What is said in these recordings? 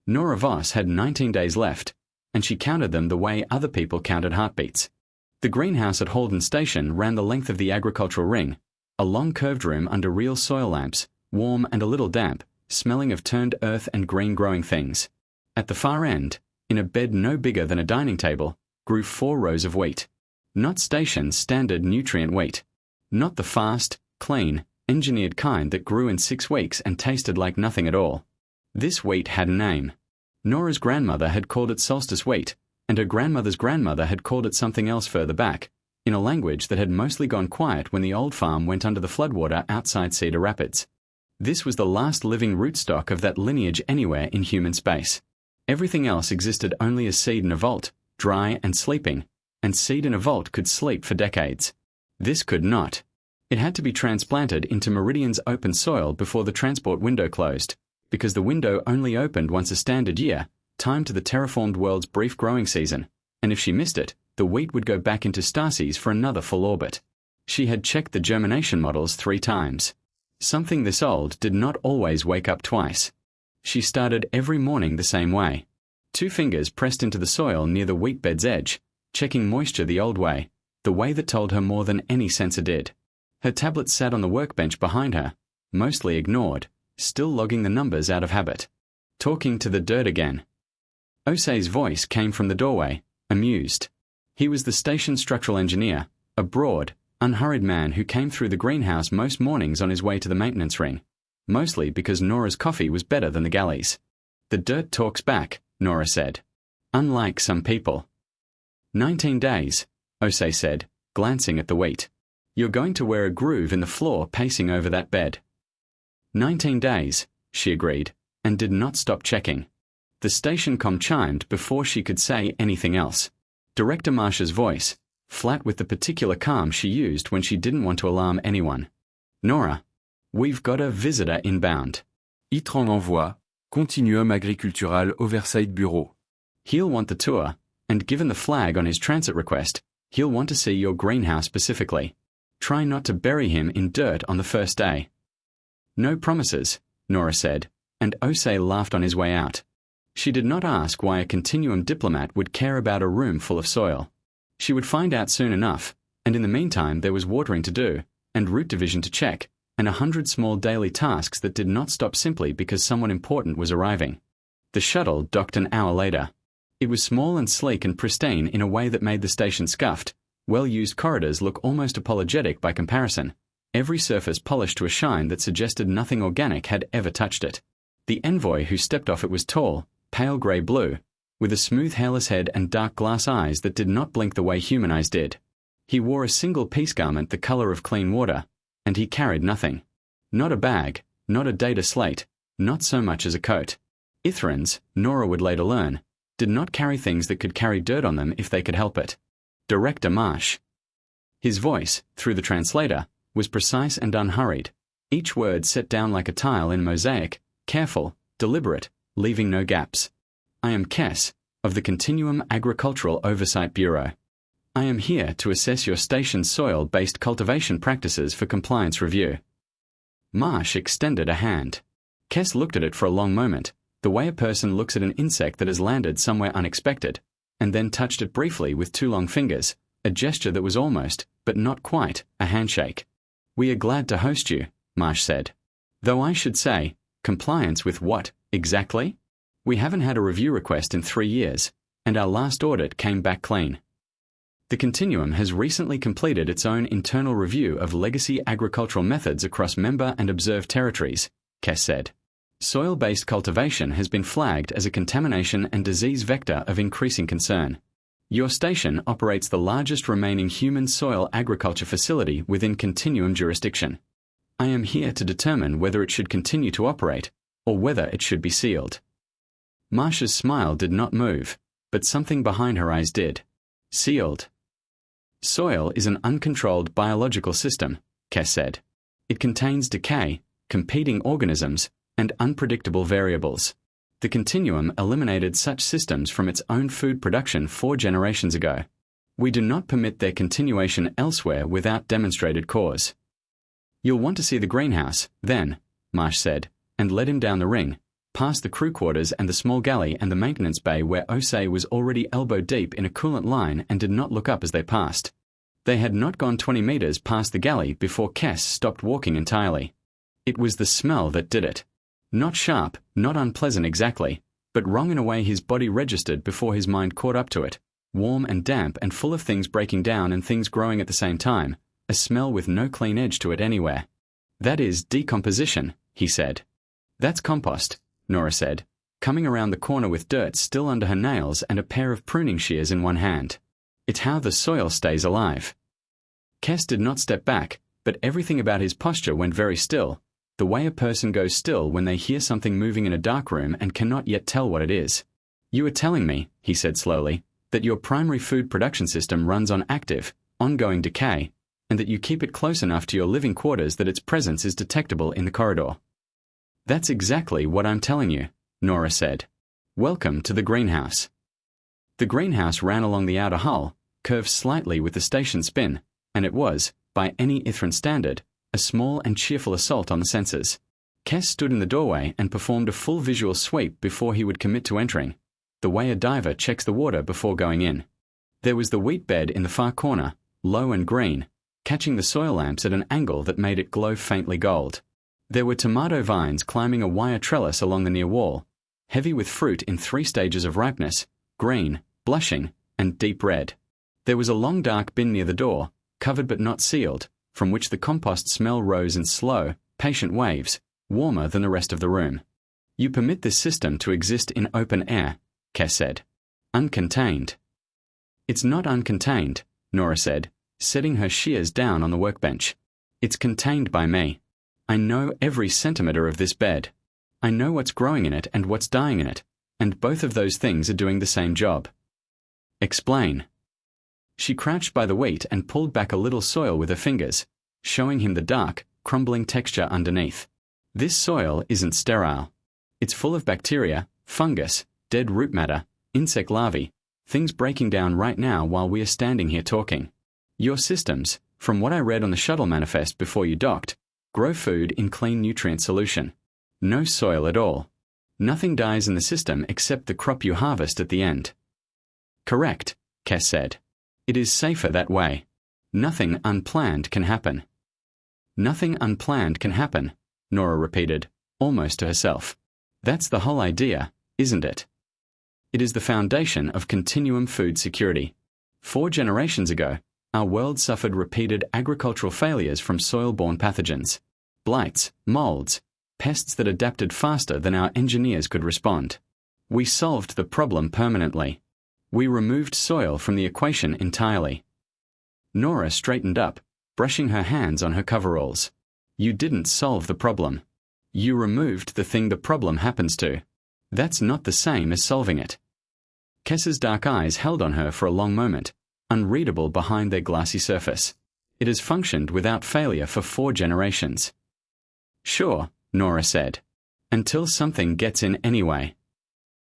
Nora Voss had 19 days left, and she counted them the way other people counted heartbeats. The greenhouse at Halden Station ran the length of the agricultural ring, a long curved room under real soil lamps, warm and a little damp, smelling of turned earth and green growing things. At the far end, in a bed no bigger than a dining table, grew 4 rows of wheat. Not station's standard nutrient wheat. Not the fast, clean, engineered kind that grew in 6 weeks and tasted like nothing at all. This wheat had a name. Nora's grandmother had called it solstice wheat, and her grandmother's grandmother had called it something else further back, in a language that had mostly gone quiet when the old farm went under the floodwater outside Cedar Rapids. This was the last living rootstock of that lineage anywhere in human space. Everything else existed only as seed in a vault, dry and sleeping, and seed in a vault could sleep for decades. This could not. It had to be transplanted into Meridian's open soil before the transport window closed, because the window only opened once a standard year, timed to the terraformed world's brief growing season, and if she missed it, the wheat would go back into Stasis for another full orbit. She had checked the germination models 3 times. Something this old did not always wake up twice. She started every morning the same way. 2 fingers pressed into the soil near the wheat bed's edge, checking moisture the old way, the way that told her more than any sensor did. Her tablet sat on the workbench behind her, mostly ignored, still logging the numbers out of habit. Talking to the dirt again. Osei's voice came from the doorway, amused. He was the station structural engineer, a broad, unhurried man who came through the greenhouse most mornings on his way to the maintenance ring, mostly because Nora's coffee was better than the galley's. The dirt talks back, Nora said. Unlike some people. 19 days, Osei said, glancing at the wheat. You're going to wear a groove in the floor pacing over that bed. 19 days, she agreed, and did not stop checking. The station comm chimed before she could say anything else. Director Marsha's voice, flat with the particular calm she used when she didn't want to alarm anyone. Nora, we've got a visitor inbound. Itre en envoi, Continuum Agricultural Oversight Bureau. He'll want the tour, and given the flag on his transit request, he'll want to see your greenhouse specifically. Try not to bury him in dirt on the first day. No promises, Nora said, and Osei laughed on his way out. She did not ask why a Continuum diplomat would care about a room full of soil. She would find out soon enough, and in the meantime there was watering to do, and route division to check, and 100 small daily tasks that did not stop simply because someone important was arriving. The shuttle docked an hour later. It was small and sleek and pristine in a way that made the station scuffed. Well-used corridors look almost apologetic by comparison, every surface polished to a shine that suggested nothing organic had ever touched it. The envoy who stepped off it was tall, pale grey blue, with a smooth hairless head and dark glass eyes that did not blink the way human eyes did. He wore a single piece garment the colour of clean water, and he carried nothing. Not a bag, not a data slate, not so much as a coat. Ithrans, Nora would later learn, did not carry things that could carry dirt on them if they could help it. Director Marsh. His voice, through the translator, was precise and unhurried, each word set down like a tile in mosaic, careful, deliberate, leaving no gaps. I am Kess, of the Continuum Agricultural Oversight Bureau. I am here to assess your station's soil-based cultivation practices for compliance review. Marsh extended a hand. Kess looked at it for a long moment, the way a person looks at an insect that has landed somewhere unexpected, and then touched it briefly with 2 long fingers, a gesture that was almost, but not quite, a handshake. We are glad to host you, Marsh said. Though I should say, compliance with what, exactly? We haven't had a review request in 3 years, and our last audit came back clean. The Continuum has recently completed its own internal review of legacy agricultural methods across member and observed territories, Kess said. Soil-based cultivation has been flagged as a contamination and disease vector of increasing concern. Your station operates the largest remaining human soil agriculture facility within Continuum jurisdiction. I am here to determine whether it should continue to operate, or whether it should be sealed. Marsh's smile did not move, but something behind her eyes did. Sealed. Soil is an uncontrolled biological system, Kess said. It contains decay, competing organisms, and unpredictable variables. The Continuum eliminated such systems from its own food production 4 generations ago. We do not permit their continuation elsewhere without demonstrated cause. You'll want to see the greenhouse, then, Marsh said, and led him down the ring, past the crew quarters and the small galley and the maintenance bay where Osei was already elbow-deep in a coolant line and did not look up as they passed. They had not gone 20 meters past the galley before Kes stopped walking entirely. It was the smell that did it. Not sharp, not unpleasant exactly, but wrong in a way his body registered before his mind caught up to it. Warm and damp and full of things breaking down and things growing at the same time, a smell with no clean edge to it anywhere. That is decomposition, he said. That's compost, Nora said, coming around the corner with dirt still under her nails and a pair of pruning shears in one hand. It's how the soil stays alive. Kes did not step back, but everything about his posture went very still, the way a person goes still when they hear something moving in a dark room and cannot yet tell what it is. You are telling me, he said slowly, that your primary food production system runs on active, ongoing decay, and that you keep it close enough to your living quarters that its presence is detectable in the corridor. That's exactly what I'm telling you, Nora said. Welcome to the greenhouse. The greenhouse ran along the outer hull, curved slightly with the station spin, and it was, by any Ithran standard, a small and cheerful assault on the senses. Kes stood in the doorway and performed a full visual sweep before he would commit to entering, the way a diver checks the water before going in. There was the wheat bed in the far corner, low and green, catching the soil lamps at an angle that made it glow faintly gold. There were tomato vines climbing a wire trellis along the near wall, heavy with fruit in 3 stages of ripeness, green, blushing, and deep red. There was a long dark bin near the door, covered but not sealed, from which the compost smell rose in slow, patient waves, warmer than the rest of the room. You permit this system to exist in open air, Kes said. Uncontained. It's not uncontained, Nora said, setting her shears down on the workbench. It's contained by me. I know every centimeter of this bed. I know what's growing in it and what's dying in it, and both of those things are doing the same job. Explain. She crouched by the wheat and pulled back a little soil with her fingers, showing him the dark, crumbling texture underneath. This soil isn't sterile. It's full of bacteria, fungus, dead root matter, insect larvae, things breaking down right now while we are standing here talking. Your systems, from what I read on the shuttle manifest before you docked, grow food in clean nutrient solution. No soil at all. Nothing dies in the system except the crop you harvest at the end. Correct, Kes said. It is safer that way. Nothing unplanned can happen. Nothing unplanned can happen, Nora repeated, almost to herself. That's the whole idea, isn't it? It is the foundation of continuum food security. 4 generations ago, our world suffered repeated agricultural failures from soil-borne pathogens, blights, molds, pests that adapted faster than our engineers could respond. We solved the problem permanently. We removed soil from the equation entirely. Nora straightened up, brushing her hands on her coveralls. You didn't solve the problem. You removed the thing the problem happens to. That's not the same as solving it. Kes's dark eyes held on her for a long moment, unreadable behind their glassy surface. It has functioned without failure for 4 generations. Sure, Nora said. Until something gets in anyway.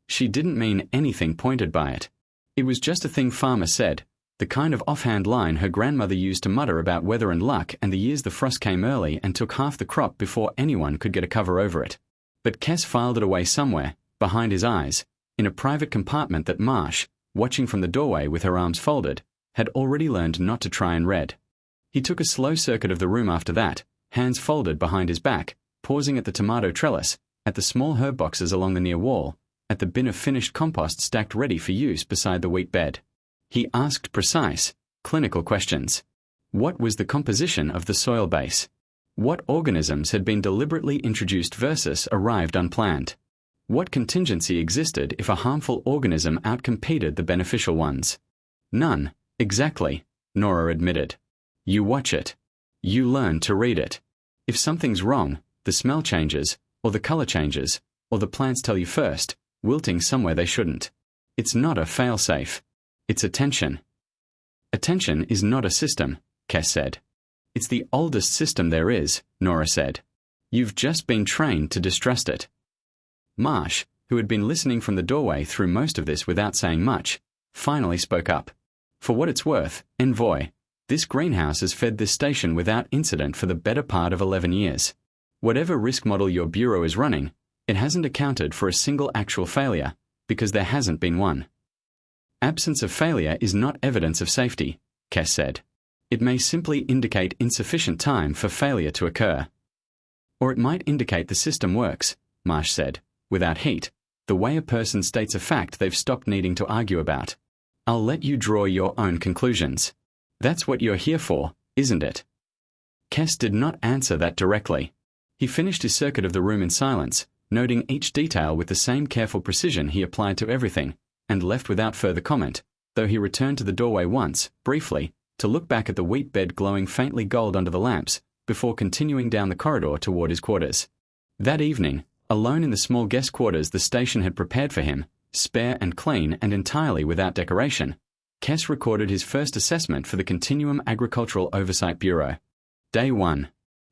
She didn't mean anything pointed by it. It was just a thing Farmer said, the kind of offhand line her grandmother used to mutter about weather and luck and the years the frost came early and took half the crop before anyone could get a cover over it. But Kes filed it away somewhere, behind his eyes, in a private compartment that Marsh, watching from the doorway with her arms folded, had already learned not to try and read. He took a slow circuit of the room after that, hands folded behind his back, pausing at the tomato trellis, at the small herb boxes along the near wall, at the bin of finished compost stacked ready for use beside the wheat bed. He asked precise, clinical questions. What was the composition of the soil base? What organisms had been deliberately introduced versus arrived unplanned? What contingency existed if a harmful organism outcompeted the beneficial ones? None, exactly, Nora admitted. You watch it. You learn to read it. If something's wrong, the smell changes, or the color changes, or the plants tell you first, wilting somewhere they shouldn't. It's not a failsafe. It's attention. Attention is not a system, Kes said. It's the oldest system there is, Nora said. You've just been trained to distrust it. Marsh, who had been listening from the doorway through most of this without saying much, finally spoke up. For what it's worth, Envoy, this greenhouse has fed this station without incident for the better part of 11 years. Whatever risk model your bureau is running, It hasn't accounted for a single actual failure, because there hasn't been one. Absence of failure is not evidence of safety, Kess said. It may simply indicate insufficient time for failure to occur. Or it might indicate the system works, Marsh said, without heat, the way a person states a fact they've stopped needing to argue about. I'll let you draw your own conclusions. That's what you're here for, isn't it? Kess did not answer that directly. He finished his circuit of the room in silence, noting each detail with the same careful precision he applied to everything, and left without further comment, though he returned to the doorway once, briefly, to look back at the wheat bed glowing faintly gold under the lamps, before continuing down the corridor toward his quarters. That evening, alone in the small guest quarters the station had prepared for him, spare and clean and entirely without decoration, Kess recorded his first assessment for the Continuum Agricultural Oversight Bureau. Day 1.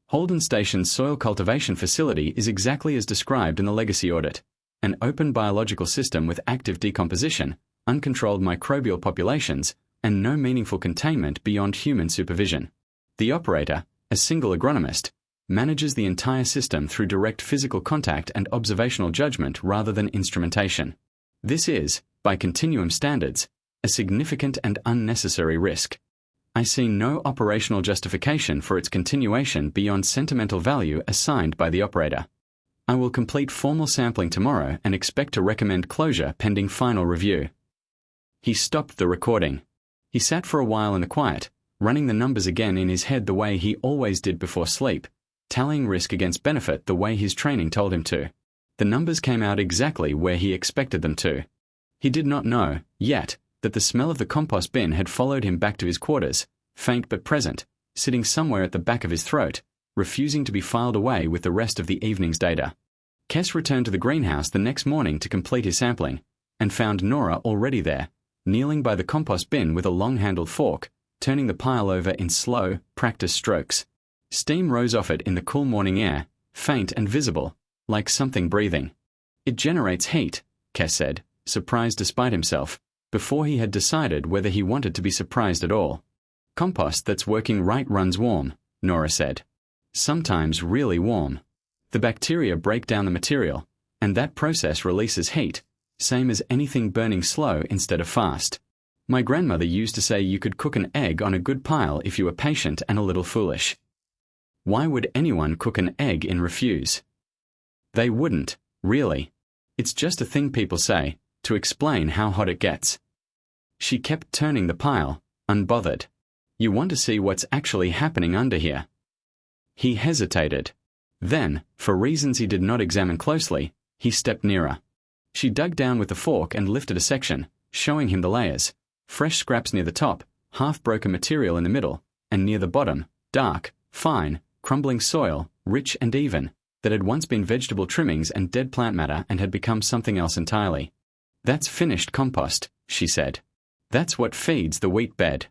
Holden Station's soil cultivation facility is exactly as described in the legacy audit, an open biological system with active decomposition, uncontrolled microbial populations, and no meaningful containment beyond human supervision. The operator, a single agronomist, manages the entire system through direct physical contact and observational judgment rather than instrumentation. This is, by Continuum standards, a significant and unnecessary risk. I see no operational justification for its continuation beyond sentimental value assigned by the operator. I will complete formal sampling tomorrow and expect to recommend closure pending final review. He stopped the recording. He sat for a while in the quiet, running the numbers again in his head the way he always did before sleep, tallying risk against benefit the way his training told him to. The numbers came out exactly where he expected them to. He did not know, yet, that the smell of the compost bin had followed him back to his quarters, faint but present, sitting somewhere at the back of his throat, refusing to be filed away with the rest of the evening's data. Kess returned to the greenhouse the next morning to complete his sampling, and found Nora already there, kneeling by the compost bin with a long-handled fork, turning the pile over in slow, practiced strokes. Steam rose off it in the cool morning air, faint and visible, like something breathing. It generates heat, Kess said, surprised despite himself, before he had decided whether he wanted to be surprised at all. Compost that's working right runs warm, Nora said. Sometimes really warm. The bacteria break down the material, and that process releases heat, same as anything burning slow instead of fast. My grandmother used to say you could cook an egg on a good pile if you were patient and a little foolish. Why would anyone cook an egg in refuse? They wouldn't, really. It's just a thing people say, to explain how hot it gets. She kept turning the pile, unbothered. You want to see what's actually happening under here. He hesitated. Then, for reasons he did not examine closely, he stepped nearer. She dug down with the fork and lifted a section, showing him the layers. Fresh scraps near the top, half-broken material in the middle, and near the bottom, dark, fine, crumbling soil, rich and even, that had once been vegetable trimmings and dead plant matter and had become something else entirely. That's finished compost, she said. That's what feeds the wheat bed.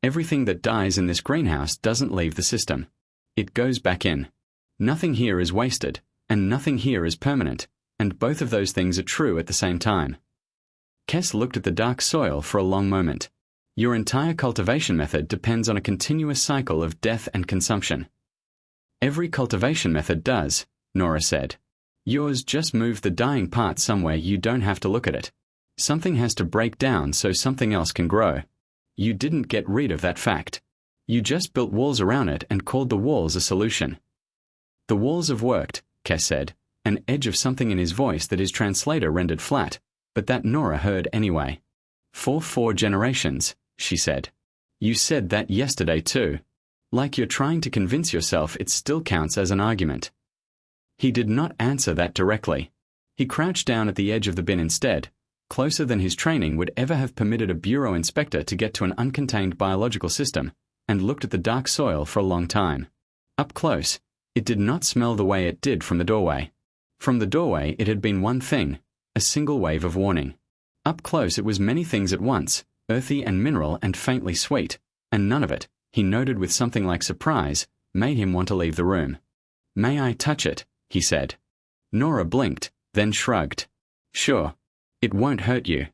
Everything that dies in this greenhouse doesn't leave the system. It goes back in. Nothing here is wasted, and nothing here is permanent, and both of those things are true at the same time. Kess looked at the dark soil for a long moment. Your entire cultivation method depends on a continuous cycle of death and consumption. Every cultivation method does, Nora said. Yours just moved the dying part somewhere you don't have to look at it. Something has to break down so something else can grow. You didn't get rid of that fact. You just built walls around it and called the walls a solution. The walls have worked, Kess said, an edge of something in his voice that his translator rendered flat, but that Nora heard anyway. For 4 generations, she said. You said that yesterday too. Like you're trying to convince yourself it still counts as an argument. He did not answer that directly. He crouched down at the edge of the bin instead, closer than his training would ever have permitted a bureau inspector to get to an uncontained biological system, and looked at the dark soil for a long time. Up close, it did not smell the way it did from the doorway. From the doorway it had been one thing, a single wave of warning. Up close it was many things at once, earthy and mineral and faintly sweet, and none of it, he noted with something like surprise, made him want to leave the room. May I touch it? He said. Nora blinked, then shrugged. Sure. It won't hurt you.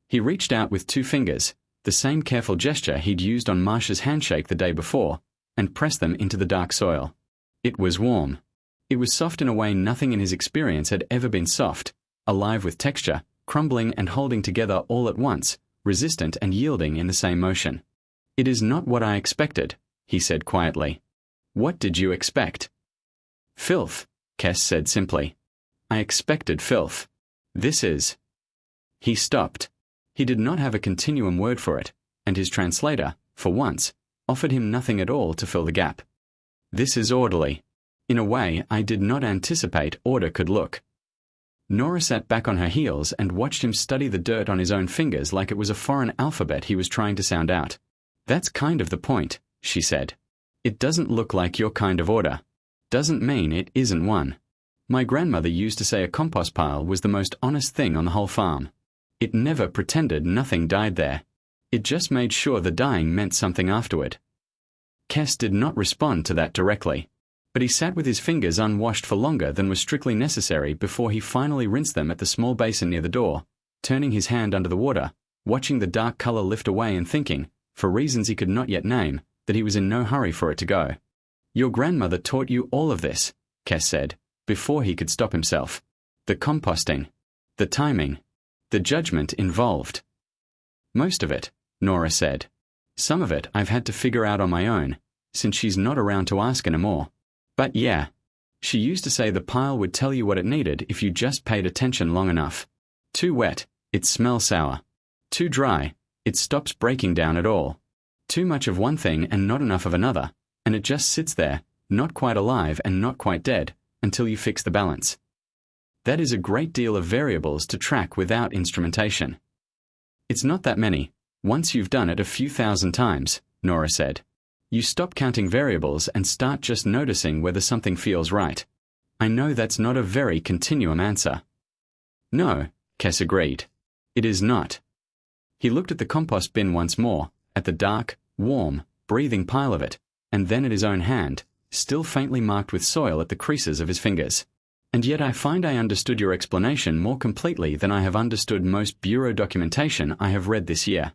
He reached out with 2 fingers, the same careful gesture he'd used on Marsh's handshake the day before, and pressed them into the dark soil. It was warm. It was soft in a way nothing in his experience had ever been soft, alive with texture, crumbling and holding together all at once, resistant and yielding in the same motion. "It is not what I expected," he said quietly. "What did you expect?" "Filth," Kess said simply. "I expected filth. This is—" He stopped. He did not have a continuum word for it, and his translator, for once, offered him nothing at all to fill the gap. "This is orderly. In a way I did not anticipate order could look." Nora sat back on her heels and watched him study the dirt on his own fingers like it was a foreign alphabet he was trying to sound out. "That's kind of the point," she said. "It doesn't look like your kind of order. Doesn't mean it isn't one. My grandmother used to say a compost pile was the most honest thing on the whole farm. It never pretended nothing died there. It just made sure the dying meant something afterward." Kess did not respond to that directly, but he sat with his fingers unwashed for longer than was strictly necessary before he finally rinsed them at the small basin near the door, turning his hand under the water, watching the dark color lift away and thinking, for reasons he could not yet name, that he was in no hurry for it to go. "Your grandmother taught you all of this," Kess said, before he could stop himself. "The composting, the timing, the judgment involved." "Most of it," Nora said. "Some of it I've had to figure out on my own, since she's not around to ask anymore. But yeah, she used to say the pile would tell you what it needed if you just paid attention long enough. Too wet, it smells sour. Too dry, it stops breaking down at all. Too much of one thing and not enough of another, and it just sits there, not quite alive and not quite dead, until you fix the balance. That is a great deal of variables to track without instrumentation." "It's not that many, once you've done it a few thousand times," Nora said. "You stop counting variables and start just noticing whether something feels right. I know that's not a very continuum answer." "No," Kess agreed. "It is not." He looked at the compost bin once more, at the dark, warm, breathing pile of it, and then at his own hand, still faintly marked with soil at the creases of his fingers. "And yet I find I understood your explanation more completely than I have understood most bureau documentation I have read this year."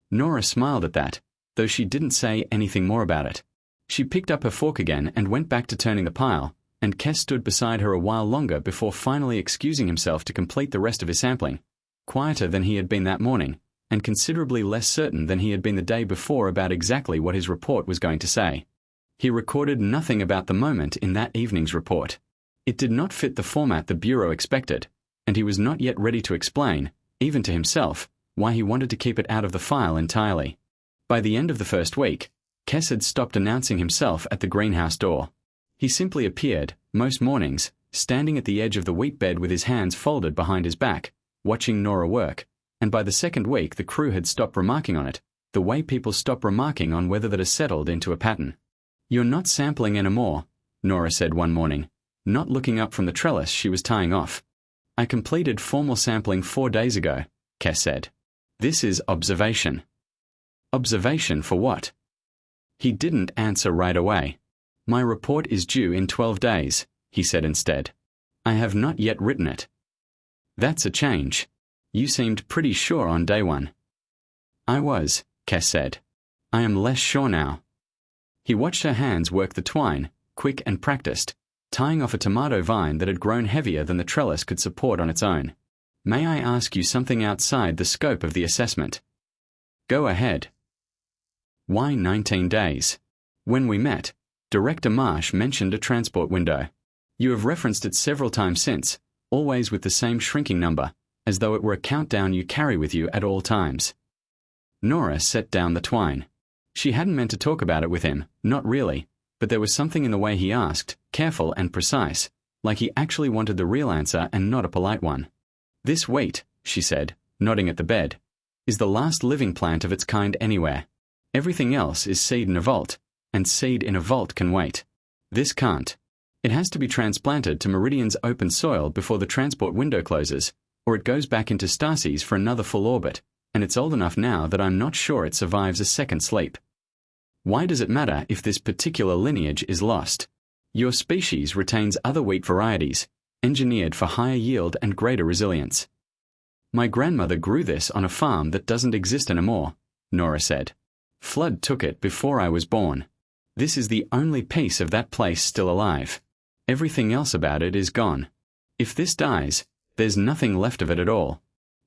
Nora smiled at that, though she didn't say anything more about it. She picked up her fork again and went back to turning the pile, and Kess stood beside her a while longer before finally excusing himself to complete the rest of his sampling, quieter than he had been that morning, and considerably less certain than he had been the day before about exactly what his report was going to say. He recorded nothing about the moment in that evening's report. It did not fit the format the Bureau expected, and he was not yet ready to explain, even to himself, why he wanted to keep it out of the file entirely. By the end of the first week, Kess had stopped announcing himself at the greenhouse door. He simply appeared, most mornings, standing at the edge of the wheat bed with his hands folded behind his back, watching Nora work, and by the second week the crew had stopped remarking on it, the way people stop remarking on weather that has settled into a pattern. "You're not sampling anymore," Nora said one morning, not looking up from the trellis she was tying off. "I completed formal sampling 4 days ago," Kess said. "This is observation." "Observation for what?" He didn't answer right away. "My report is due in 12 days, he said instead. "I have not yet written it." "That's a change. You seemed pretty sure on day one." "I was," Kess said. "I am less sure now." He watched her hands work the twine, quick and practiced, tying off a tomato vine that had grown heavier than the trellis could support on its own. "May I ask you something outside the scope of the assessment?" "Go ahead." "Why 19 days? When we met, Director Marsh mentioned a transport window. You have referenced it several times since, always with the same shrinking number, as though it were a countdown you carry with you at all times." Nora set down the twine. She hadn't meant to talk about it with him, not really, but there was something in the way he asked, careful and precise, like he actually wanted the real answer and not a polite one. "This wheat," she said, nodding at the bed, "is the last living plant of its kind anywhere. Everything else is seed in a vault, and seed in a vault can wait. This can't. It has to be transplanted to Meridian's open soil before the transport window closes, or it goes back into Stasis for another full orbit, and it's old enough now that I'm not sure it survives a second sleep. Why does it matter if this particular lineage is lost? Your species retains other wheat varieties, engineered for higher yield and greater resilience." "My grandmother grew this on a farm that doesn't exist anymore," Nora said. "Flood took it before I was born. This is the only piece of that place still alive. Everything else about it is gone. If this dies, there's nothing left of it at all.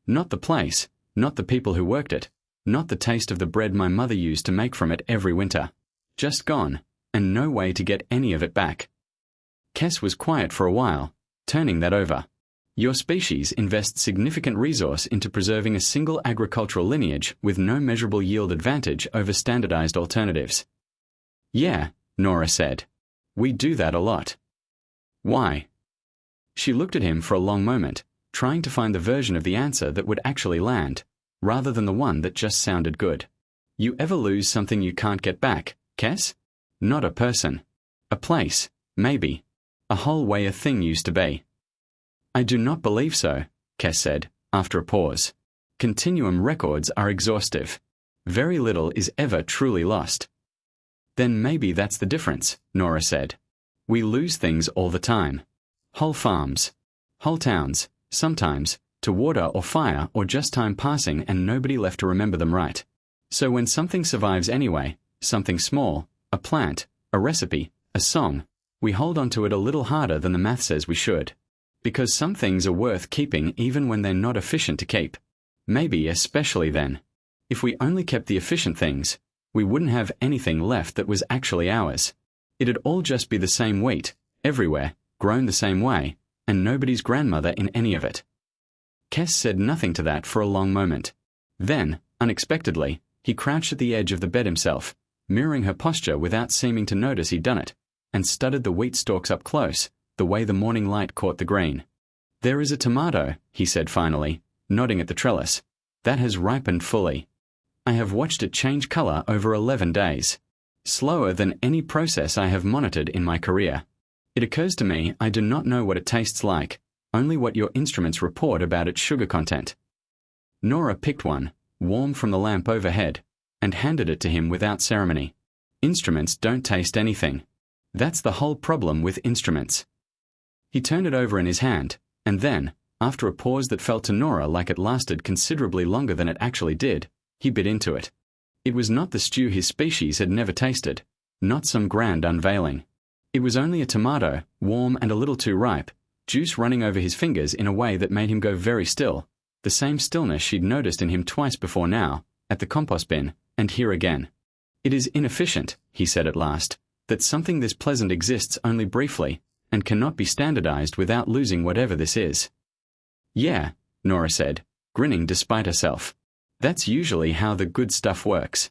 Not the place, not the people who worked it, not the taste of the bread my mother used to make from it every winter. Just gone, and no way to get any of it back. Kes was quiet for a while, turning that over. Your species invests significant resource into preserving a single agricultural lineage with no measurable yield advantage over standardized alternatives. Yeah, Nora said. We do that a lot. Why? She looked at him for a long moment, trying to find the version of the answer that would actually land, rather than the one that just sounded good. You ever lose something you can't get back, Kes? Not a person. A place, maybe. A whole way a thing used to be. I do not believe so, Kes said, after a pause. Continuum records are exhaustive. Very little is ever truly lost. Then maybe that's the difference, Nora said. We lose things all the time. Whole farms. Whole towns, sometimes, to water or fire or just time passing and nobody left to remember them right. So when something survives anyway, something small, a plant, a recipe, a song, we hold on to it a little harder than the math says we should. Because some things are worth keeping even when they're not efficient to keep. Maybe especially then. If we only kept the efficient things, we wouldn't have anything left that was actually ours. It'd all just be the same wheat, everywhere, grown the same way, and nobody's grandmother in any of it. Kes said nothing to that for a long moment. Then, unexpectedly, he crouched at the edge of the bed himself, mirroring her posture without seeming to notice he'd done it, and studied the wheat stalks up close, the way the morning light caught the green. There is a tomato, he said finally, nodding at the trellis, that has ripened fully. I have watched it change color over 11 days. Slower than any process I have monitored in my career. It occurs to me I do not know what it tastes like, only what your instruments report about its sugar content. Nora picked one, warm from the lamp overhead, and handed it to him without ceremony. Instruments don't taste anything. That's the whole problem with instruments. He turned it over in his hand, and then, after a pause that felt to Nora like it lasted considerably longer than it actually did, he bit into it. It was not the stew his species had never tasted, not some grand unveiling. It was only a tomato, warm and a little too ripe, juice running over his fingers in a way that made him go very still, the same stillness she'd noticed in him twice before now, at the compost bin, and here again. It is inefficient, he said at last, that something this pleasant exists only briefly, and cannot be standardized without losing whatever this is. Yeah, Nora said, grinning despite herself. That's usually how the good stuff works.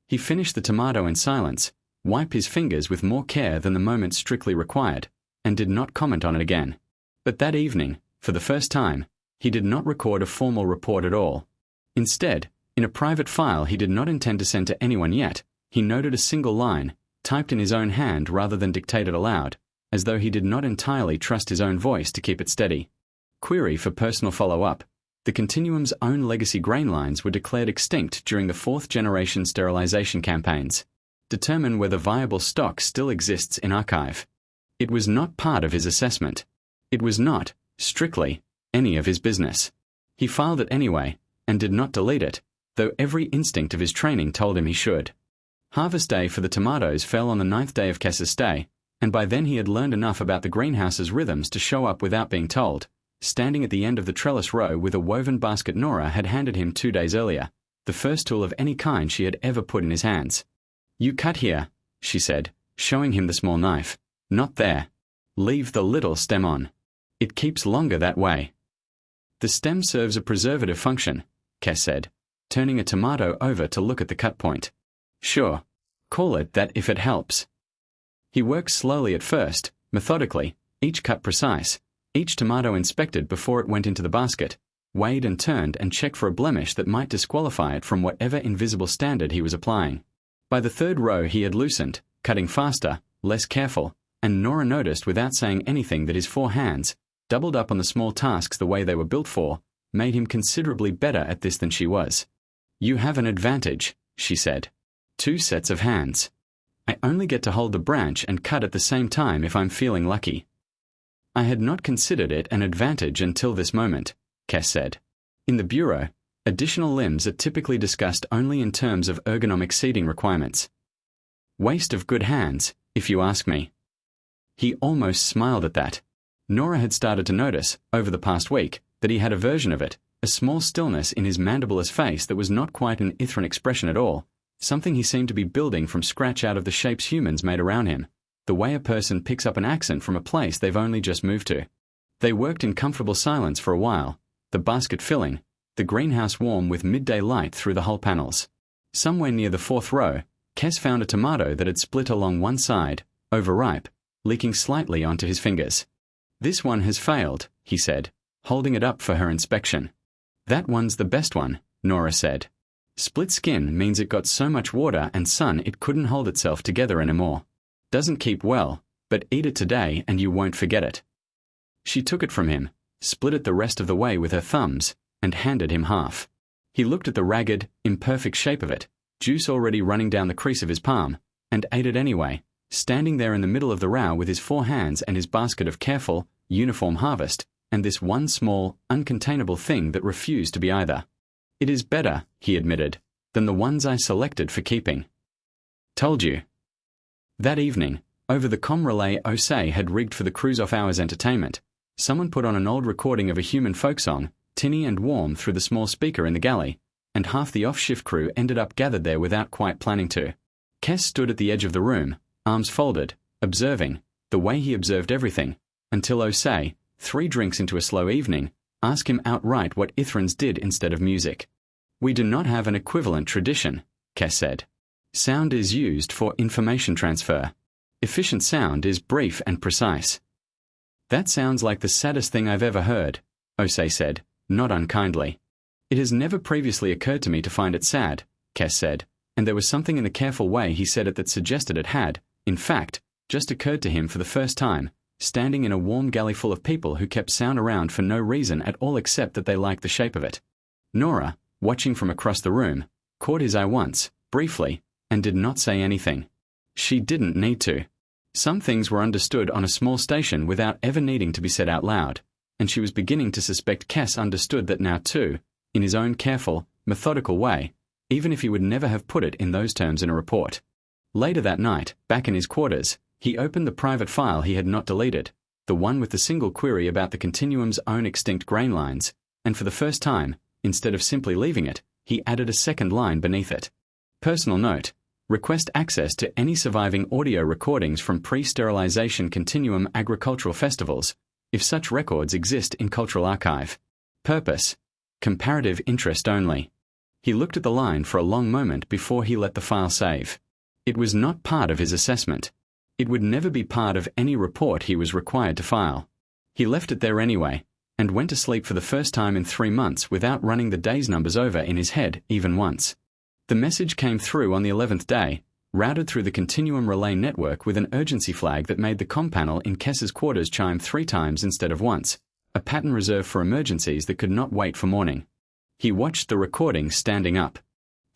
He finished the tomato in silence, wiped his fingers with more care than the moment strictly required, and did not comment on it again. But that evening, for the first time, he did not record a formal report at all. Instead, in a private file he did not intend to send to anyone yet, he noted a single line, typed in his own hand rather than dictated aloud, as though he did not entirely trust his own voice to keep it steady. Query for personal follow-up. The Continuum's own legacy grain lines were declared extinct during the 4th-generation sterilization campaigns. Determine whether viable stock still exists in archive. It was not part of his assessment. It was not, strictly, any of his business. He filed it anyway, and did not delete it, though every instinct of his training told him he should. Harvest day for the tomatoes fell on the 9th day of Kes's stay, and by then he had learned enough about the greenhouse's rhythms to show up without being told, standing at the end of the trellis row with a woven basket Nora had handed him 2 days earlier, the first tool of any kind she had ever put in his hands. You cut here, she said, showing him the small knife. Not there. Leave the little stem on. It keeps longer that way. The stem serves a preservative function, Kes said, turning a tomato over to look at the cut point. Sure. Call it that if it helps. He worked slowly at first, methodically, each cut precise, each tomato inspected before it went into the basket, weighed and turned and checked for a blemish that might disqualify it from whatever invisible standard he was applying. By the 3rd row he had loosened, cutting faster, less careful, and Nora noticed without saying anything that his 4 hands, doubled up on the small tasks the way they were built for, made him considerably better at this than she was. You have an advantage, she said. 2 sets of hands. I only get to hold the branch and cut at the same time if I'm feeling lucky. I had not considered it an advantage until this moment, Kes said. In the Bureau, additional limbs are typically discussed only in terms of ergonomic seating requirements. Waste of good hands, if you ask me. He almost smiled at that. Nora had started to notice, over the past week, that he had a version of it, a small stillness in his mandibulous face that was not quite an Ithran expression at all, something he seemed to be building from scratch out of the shapes humans made around him, the way a person picks up an accent from a place they've only just moved to. They worked in comfortable silence for a while, the basket filling, the greenhouse warm with midday light through the hull panels. Somewhere near the fourth row, Kes found a tomato that had split along one side, overripe, leaking slightly onto his fingers. "This one has failed," he said, holding it up for her inspection. "That one's the best one," Nora said. "Split skin means it got so much water and sun it couldn't hold itself together anymore. Doesn't keep well, but eat it today and you won't forget it." She took it from him, split it the rest of the way with her thumbs, and handed him half. He looked at the ragged, imperfect shape of it, juice already running down the crease of his palm, and ate it anyway, standing there in the middle of the row with his 4 hands and his basket of careful, uniform harvest, and this one small, uncontainable thing that refused to be either. "It is better," he admitted, "than the ones I selected for keeping." "Told you." That evening, over the comm relay Osei had rigged for the cruise off-hours entertainment, someone put on an old recording of a human folk song, tinny and warm through the small speaker in the galley, and half the off-shift crew ended up gathered there without quite planning to. Kes stood at the edge of the room, arms folded, observing, the way he observed everything, until Osei, 3 drinks into a slow evening, asked him outright what Ithrans did instead of music. "We do not have an equivalent tradition," Kes said. "Sound is used for information transfer. Efficient sound is brief and precise." "That sounds like the saddest thing I've ever heard," Osei said, not unkindly. "It has never previously occurred to me to find it sad," Kes said, and there was something in the careful way he said it that suggested it had, in fact, just occurred to him for the first time, standing in a warm galley full of people who kept sound around for no reason at all except that they liked the shape of it. Nora, watching from across the room, caught his eye once, briefly, and did not say anything. She didn't need to. Some things were understood on a small station without ever needing to be said out loud, and she was beginning to suspect Kes understood that now too, in his own careful, methodical way, even if he would never have put it in those terms in a report. Later that night, back in his quarters, he opened the private file he had not deleted, the one with the single query about the continuum's own extinct grain lines, and for the first time, instead of simply leaving it, he added a second line beneath it. Personal note: request access to any surviving audio recordings from pre-sterilization continuum agricultural festivals, if such records exist in Cultural Archive. Purpose: comparative interest only. He looked at the line for a long moment before he let the file save. It was not part of his assessment. It would never be part of any report he was required to file. He left it there anyway, and went to sleep for the first time in 3 months without running the day's numbers over in his head even once. The message came through on the 11th day, routed through the continuum relay network with an urgency flag that made the comm panel in Kes's quarters chime 3 times instead of once, a pattern reserved for emergencies that could not wait for morning. He watched the recording standing up.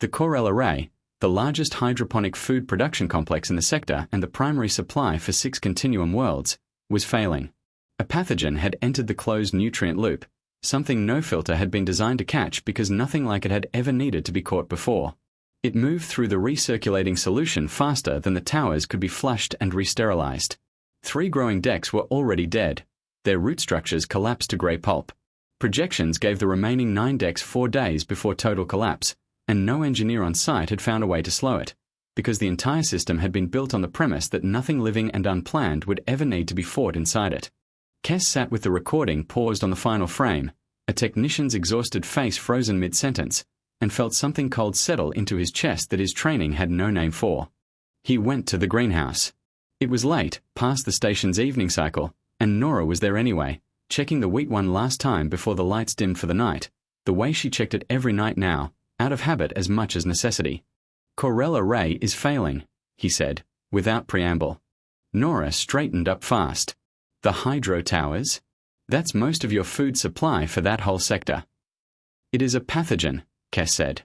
The Corel Array, the largest hydroponic food production complex in the sector and the primary supply for 6 continuum worlds, was failing. A pathogen had entered the closed nutrient loop, something no filter had been designed to catch because nothing like it had ever needed to be caught before. It moved through the recirculating solution faster than the towers could be flushed and re-sterilized. 3 growing decks were already dead. Their root structures collapsed to grey pulp. Projections gave the remaining 9 decks 4 days before total collapse, and no engineer on site had found a way to slow it, because the entire system had been built on the premise that nothing living and unplanned would ever need to be fought inside it. Kes sat with the recording paused on the final frame, a technician's exhausted face frozen mid-sentence, and felt something cold settle into his chest that his training had no name for. He went to the greenhouse. It was late, past the station's evening cycle, and Nora was there anyway, checking the wheat one last time before the lights dimmed for the night, the way she checked it every night now, out of habit as much as necessity. "Corel Array is failing," he said, without preamble. Nora straightened up fast. "The hydro towers? That's most of your food supply for that whole sector." "It is a pathogen," Kes said.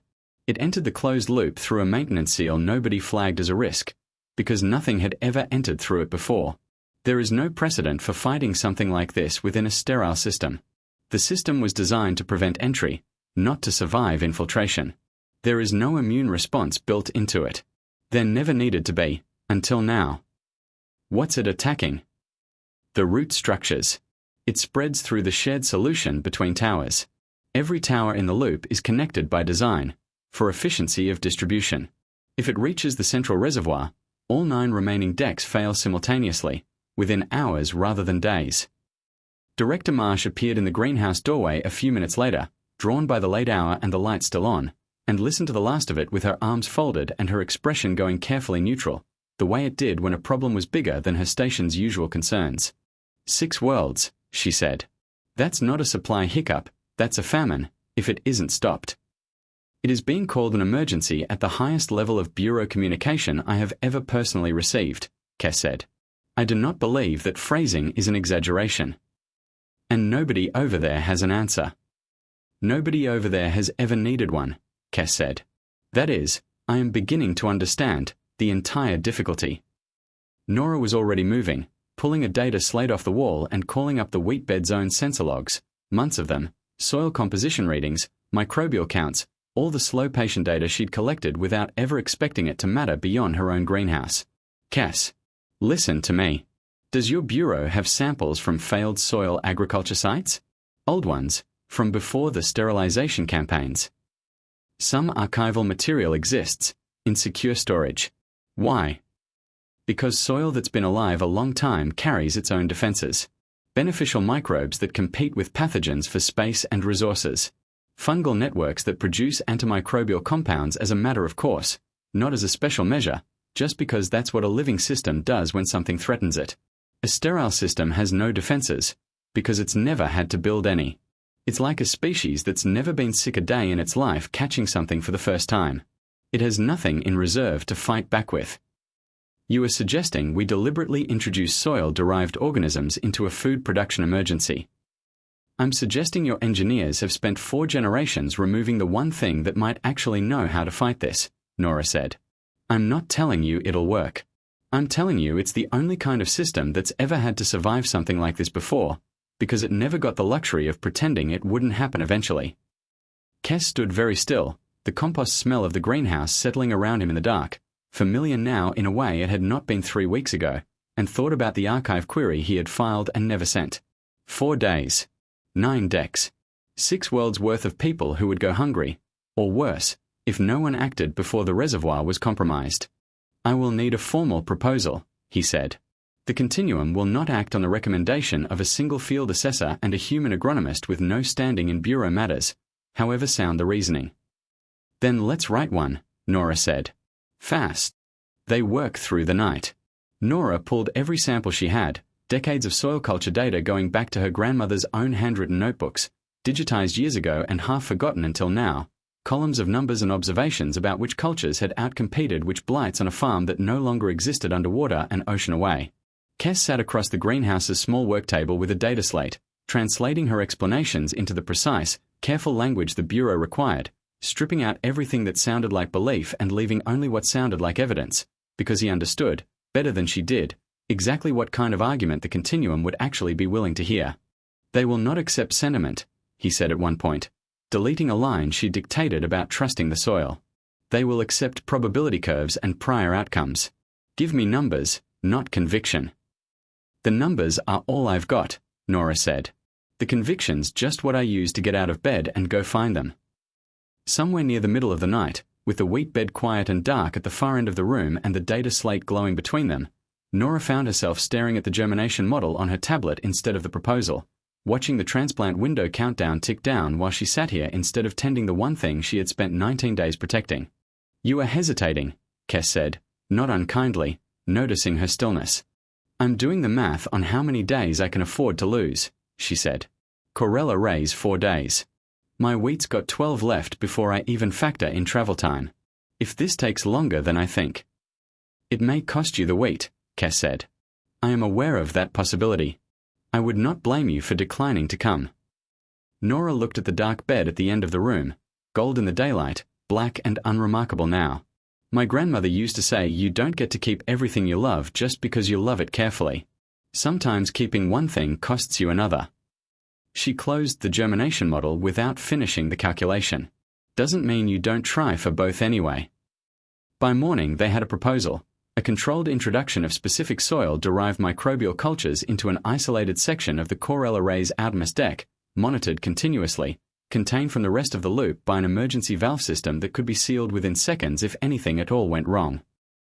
"It entered the closed loop through a maintenance seal nobody flagged as a risk, because nothing had ever entered through it before. There is no precedent for fighting something like this within a sterile system. The system was designed to prevent entry, not to survive infiltration. There is no immune response built into it. There never needed to be, until now." "What's it attacking?" The root structures. It spreads through the shared solution between towers. Every tower in the loop is connected by design, for efficiency of distribution. If it reaches the central reservoir, all 9 remaining decks fail simultaneously, within hours rather than days. Director Marsh appeared in the greenhouse doorway a few minutes later, drawn by the late hour and the light still on, and listened to the last of it with her arms folded and her expression going carefully neutral, the way it did when a problem was bigger than her station's usual concerns. 6 worlds, she said. That's not a supply hiccup, that's a famine, if it isn't stopped. It is being called an emergency at the highest level of Bureau communication I have ever personally received, Kess said. I do not believe that phrasing is an exaggeration. And nobody over there has an answer. Nobody over there has ever needed one, Kess said. That is, I am beginning to understand the entire difficulty. Nora was already moving, pulling a data slate off the wall and calling up the wheat bed zone sensor logs, months of them, soil composition readings, microbial counts, all the slow patient data she'd collected without ever expecting it to matter beyond her own greenhouse. Cass, listen to me. Does your bureau have samples from failed soil agriculture sites? Old ones, from before the sterilization campaigns? Some archival material exists, in secure storage. Why? Because soil that's been alive a long time carries its own defenses. Beneficial microbes that compete with pathogens for space and resources. Fungal networks that produce antimicrobial compounds as a matter of course, not as a special measure, just because that's what a living system does when something threatens it. A sterile system has no defenses, because it's never had to build any. It's like a species that's never been sick a day in its life catching something for the first time. It has nothing in reserve to fight back with. You are suggesting we deliberately introduce soil-derived organisms into a food production emergency. I'm suggesting your engineers have spent 4 generations removing the one thing that might actually know how to fight this, Nora said. I'm not telling you it'll work. I'm telling you it's the only kind of system that's ever had to survive something like this before, because it never got the luxury of pretending it wouldn't happen eventually. Kess stood very still, the compost smell of the greenhouse settling around him in the dark, familiar now in a way it had not been 3 weeks ago, and thought about the archive query he had filed and never sent. 4 days. 9 decks. 6 worlds worth of people who would go hungry, or worse, if no one acted before the reservoir was compromised. I will need a formal proposal, he said. The continuum will not act on the recommendation of a single field assessor and a human agronomist with no standing in bureau matters, however sound the reasoning. Then let's write one, Nora said. Fast. They work through the night. Nora pulled every sample she had, decades of soil culture data going back to her grandmother's own handwritten notebooks, digitized years ago and half forgotten until now, columns of numbers and observations about which cultures had outcompeted which blights on a farm that no longer existed underwater and ocean away. Kess sat across the greenhouse's small work table with a data slate, translating her explanations into the precise, careful language the Bureau required, stripping out everything that sounded like belief and leaving only what sounded like evidence, because he understood, better than she did, exactly what kind of argument the continuum would actually be willing to hear. They will not accept sentiment, he said at one point, deleting a line she dictated about trusting the soil. They will accept probability curves and prior outcomes. Give me numbers, not conviction. The numbers are all I've got, Nora said. The conviction's just what I use to get out of bed and go find them. Somewhere near the middle of the night, with the wheat bed quiet and dark at the far end of the room and the data slate glowing between them, Nora found herself staring at the germination model on her tablet instead of the proposal, watching the transplant window countdown tick down while she sat here instead of tending the one thing she had spent 19 days protecting. You are hesitating, Kess said, not unkindly, noticing her stillness. I'm doing the math on how many days I can afford to lose, she said. Corella Ray's 4 days. My wheat's got 12 left before I even factor in travel time. If this takes longer than I think. It may cost you the wheat, Kess said. I am aware of that possibility. I would not blame you for declining to come. Nora looked at the dark bed at the end of the room, gold in the daylight, black and unremarkable now. My grandmother used to say you don't get to keep everything you love just because you love it carefully. Sometimes keeping one thing costs you another. She closed the germination model without finishing the calculation. Doesn't mean you don't try for both anyway. By morning they had a proposal, A controlled introduction of specific soil-derived microbial cultures into an isolated section of the Corel array's outermost deck, monitored continuously, contained from the rest of the loop by an emergency valve system that could be sealed within seconds if anything at all went wrong.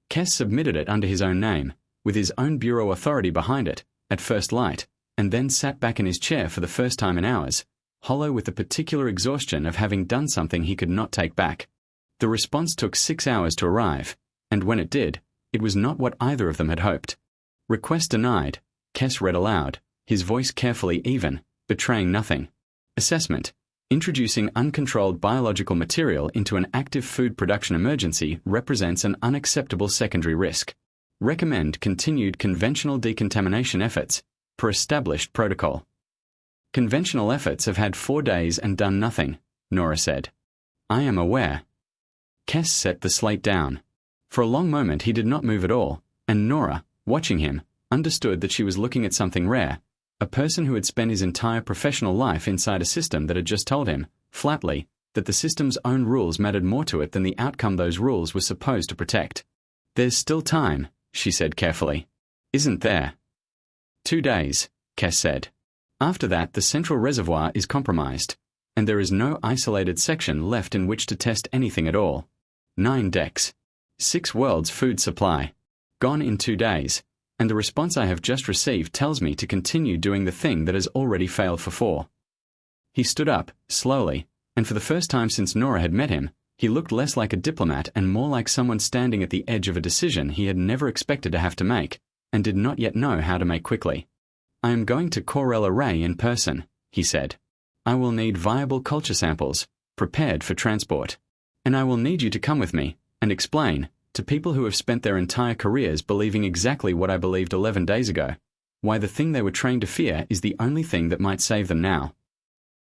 Kess submitted it under his own name, with his own bureau authority behind it, at first light, and then sat back in his chair for the first time in hours, hollow with the particular exhaustion of having done something he could not take back. The response took 6 hours to arrive, and when it did, it was not what either of them had hoped. Request denied, Kess read aloud, his voice carefully even, betraying nothing. Assessment. Introducing uncontrolled biological material into an active food production emergency represents an unacceptable secondary risk. Recommend continued conventional decontamination efforts, per established protocol. Conventional efforts have had 4 days and done nothing, Nora said. I am aware. Kess set the slate down. For a long moment he did not move at all, and Nora, watching him, understood that she was looking at something rare, a person who had spent his entire professional life inside a system that had just told him, flatly, that the system's own rules mattered more to it than the outcome those rules were supposed to protect. There's still time, she said carefully. Isn't there? 2 days, Kess said. After that the central reservoir is compromised, and there is no isolated section left in which to test anything at all. 9 decks. 6 worlds food supply. Gone in 2 days, and the response I have just received tells me to continue doing the thing that has already failed for 4. He stood up, slowly, and for the first time since Nora had met him, he looked less like a diplomat and more like someone standing at the edge of a decision he had never expected to have to make, and did not yet know how to make quickly. I am going to Corel Array in person, he said. I will need viable culture samples, prepared for transport. And I will need you to come with me, and explain, to people who have spent their entire careers believing exactly what I believed 11 days ago, why the thing they were trained to fear is the only thing that might save them now.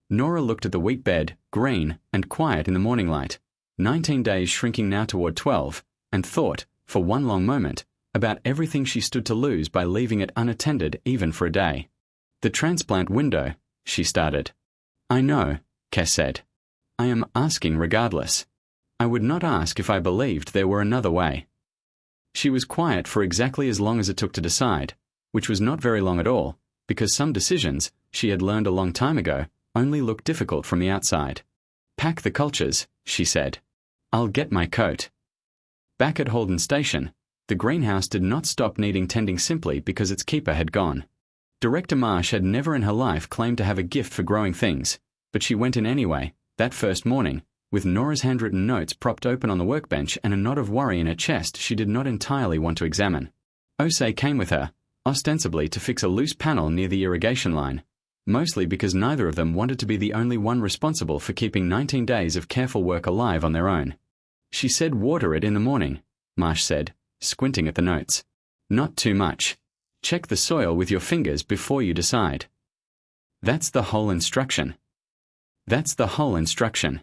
Nora looked at the wheat bed, green and quiet in the morning light, 19 days shrinking now toward 12, and thought, for one long moment, about everything she stood to lose by leaving it unattended even for a day. The transplant window, she started. I know, Kess said. I am asking regardless. I would not ask if I believed there were another way. She was quiet for exactly as long as it took to decide, which was not very long at all, because some decisions, she had learned a long time ago, only looked difficult from the outside. Pack the cultures, she said. I'll get my coat. Back at Holden Station, the greenhouse did not stop needing tending simply because its keeper had gone. Director Marsh had never in her life claimed to have a gift for growing things, but she went in anyway, that first morning, with Nora's handwritten notes propped open on the workbench and a knot of worry in her chest she did not entirely want to examine. Osei came with her, ostensibly to fix a loose panel near the irrigation line, mostly because neither of them wanted to be the only one responsible for keeping 19 days of careful work alive on their own. She said water it in the morning, Marsh said, squinting at the notes. Not too much. Check the soil with your fingers before you decide. That's the whole instruction. That's the whole instruction.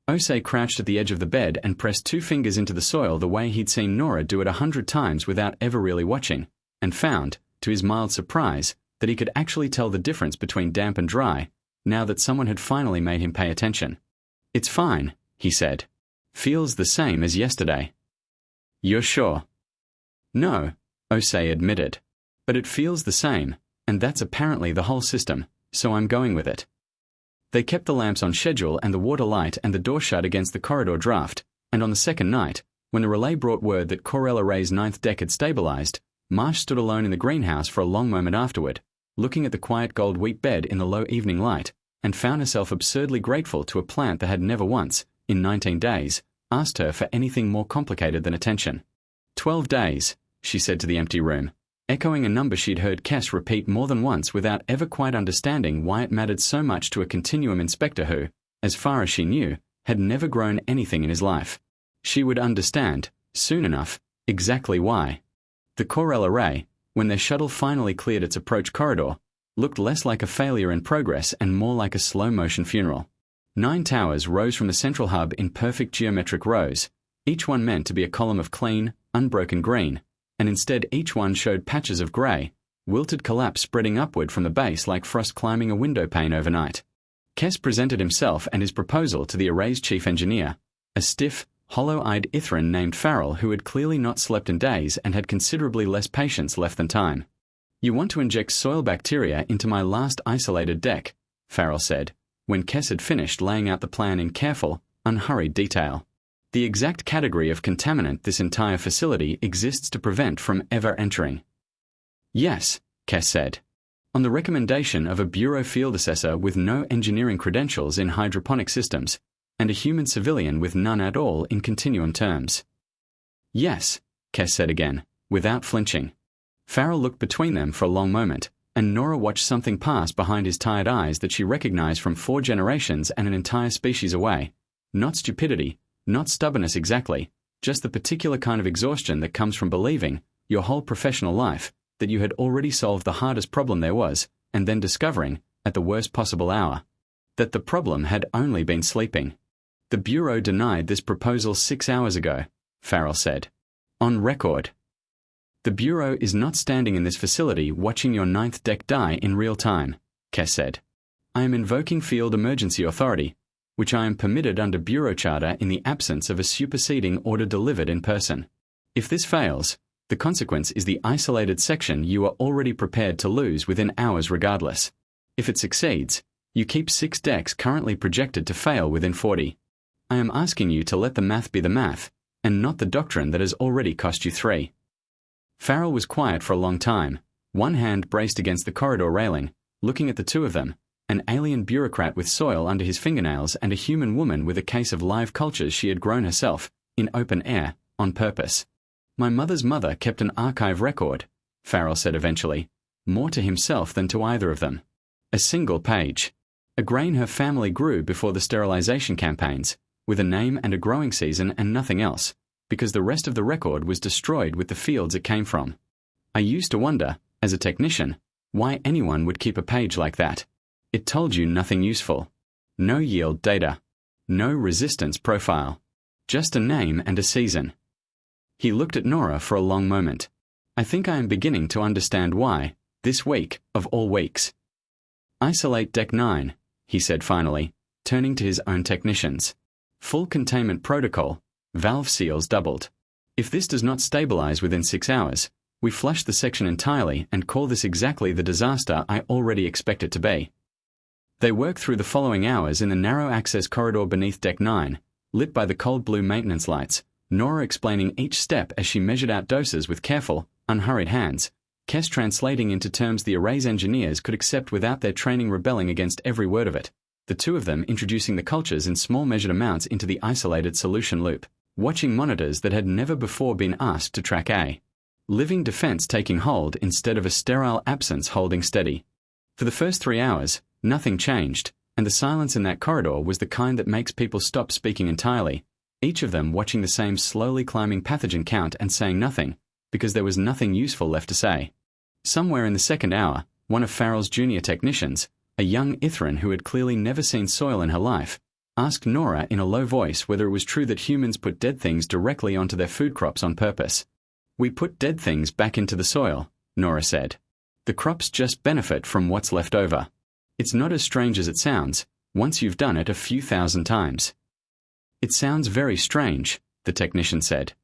Osei crouched at the edge of the bed and pressed 2 fingers into the soil the way he'd seen Nora do it 100 times without ever really watching, and found, to his mild surprise, that he could actually tell the difference between damp and dry, now that someone had finally made him pay attention. It's fine, he said. Feels the same as yesterday. You're sure? No, Osei admitted. But it feels the same, and that's apparently the whole system, so I'm going with it. They kept the lamps on schedule and the water light and the door shut against the corridor draft, and on the second night, when the relay brought word that Corel Array's 9th deck had stabilized, Marsh stood alone in the greenhouse for a long moment afterward, looking at the quiet gold wheat bed in the low evening light, and found herself absurdly grateful to a plant that had never once, in 19 days, asked her for anything more complicated than attention. 12 days, she said to the empty room, echoing a number she'd heard Kess repeat more than once without ever quite understanding why it mattered so much to a continuum inspector who, as far as she knew, had never grown anything in his life. She would understand, soon enough, exactly why. The Corel Array, when their shuttle finally cleared its approach corridor, looked less like a failure in progress and more like a slow-motion funeral. 9 towers rose from the central hub in perfect geometric rows, each one meant to be a column of clean, unbroken green, and instead each one showed patches of grey, wilted collapse spreading upward from the base like frost climbing a window pane overnight. Kess presented himself and his proposal to the array's chief engineer, a stiff, hollow-eyed Ithran named Farrell who had clearly not slept in days and had considerably less patience left than time. "You want to inject soil bacteria into my last isolated deck," Farrell said, when Kes had finished laying out the plan in careful, unhurried detail. "The exact category of contaminant this entire facility exists to prevent from ever entering." "Yes," Kes said. "On the recommendation of a Bureau field assessor with no engineering credentials in hydroponic systems, and a human civilian with none at all in continuum terms." "Yes," Kes said again, without flinching. Farrell looked between them for a long moment, and Nora watched something pass behind his tired eyes that she recognized from 4 generations and an entire species away. Not stupidity, not stubbornness exactly, just the particular kind of exhaustion that comes from believing, your whole professional life, that you had already solved the hardest problem there was, and then discovering, at the worst possible hour, that the problem had only been sleeping. "The Bureau denied this proposal 6 hours ago," Farrell said. "On record. The Bureau is not standing in this facility watching your 9th deck die in real time," Kes said. "I am invoking field emergency authority, which I am permitted under Bureau Charter in the absence of a superseding order delivered in person. If this fails, the consequence is the isolated section you are already prepared to lose within hours regardless. If it succeeds, you keep 6 decks currently projected to fail within 40. I am asking you to let the math be the math, and not the doctrine that has already cost you 3. Farrell was quiet for a long time, one hand braced against the corridor railing, looking at the two of them, an alien bureaucrat with soil under his fingernails and a human woman with a case of live cultures she had grown herself, in open air, on purpose. "My mother's mother kept an archive record," Farrell said eventually, more to himself than to either of them. "A single page. A grain her family grew before the sterilization campaigns, with a name and a growing season and nothing else, because the rest of the record was destroyed with the fields it came from. I used to wonder, as a technician, why anyone would keep a page like that. It told you nothing useful. No yield data. No resistance profile. Just a name and a season." He looked at Nora for a long moment. "I think I am beginning to understand why, this week, of all weeks." "Isolate Deck 9, he said finally, turning to his own technicians. "Full containment protocol, valve seals doubled. If this does not stabilize within 6 hours, we flush the section entirely and call this exactly the disaster I already expect it to be." They worked through the following hours in the narrow access corridor beneath Deck 9, lit by the cold blue maintenance lights, Nora explaining each step as she measured out doses with careful, unhurried hands, Kes translating into terms the array's engineers could accept without their training rebelling against every word of it, the two of them introducing the cultures in small measured amounts into the isolated solution loop, watching monitors that had never before been asked to track a living defense taking hold instead of a sterile absence holding steady. For the first 3 hours, nothing changed, and the silence in that corridor was the kind that makes people stop speaking entirely, each of them watching the same slowly climbing pathogen count and saying nothing, because there was nothing useful left to say. Somewhere in the second hour, one of Farrell's junior technicians, a young Ithran who had clearly never seen soil in her life, asked Nora in a low voice whether it was true that humans put dead things directly onto their food crops on purpose. "We put dead things back into the soil," Nora said. "The crops just benefit from what's left over. It's not as strange as it sounds, once you've done it a few thousand times." "It sounds very strange," the technician said.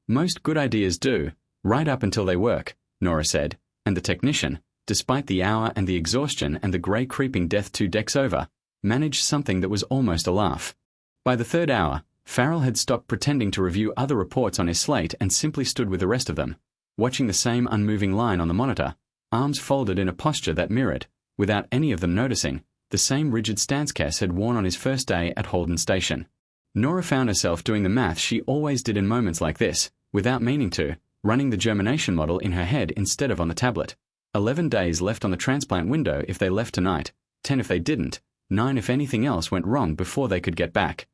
"Most good ideas do, right up until they work," Nora said, and the technician, despite the hour and the exhaustion and the grey creeping death 2 decks over, managed something that was almost a laugh. By the 3rd hour, Farrell had stopped pretending to review other reports on his slate and simply stood with the rest of them, watching the same unmoving line on the monitor, arms folded in a posture that mirrored, without any of them noticing, the same rigid stance Kes had worn on his first day at Holden Station. Nora found herself doing the math she always did in moments like this, without meaning to, running the germination model in her head instead of on the tablet. 11 days left on the transplant window if they left tonight, 10 if they didn't, 9 if anything else went wrong before they could get back.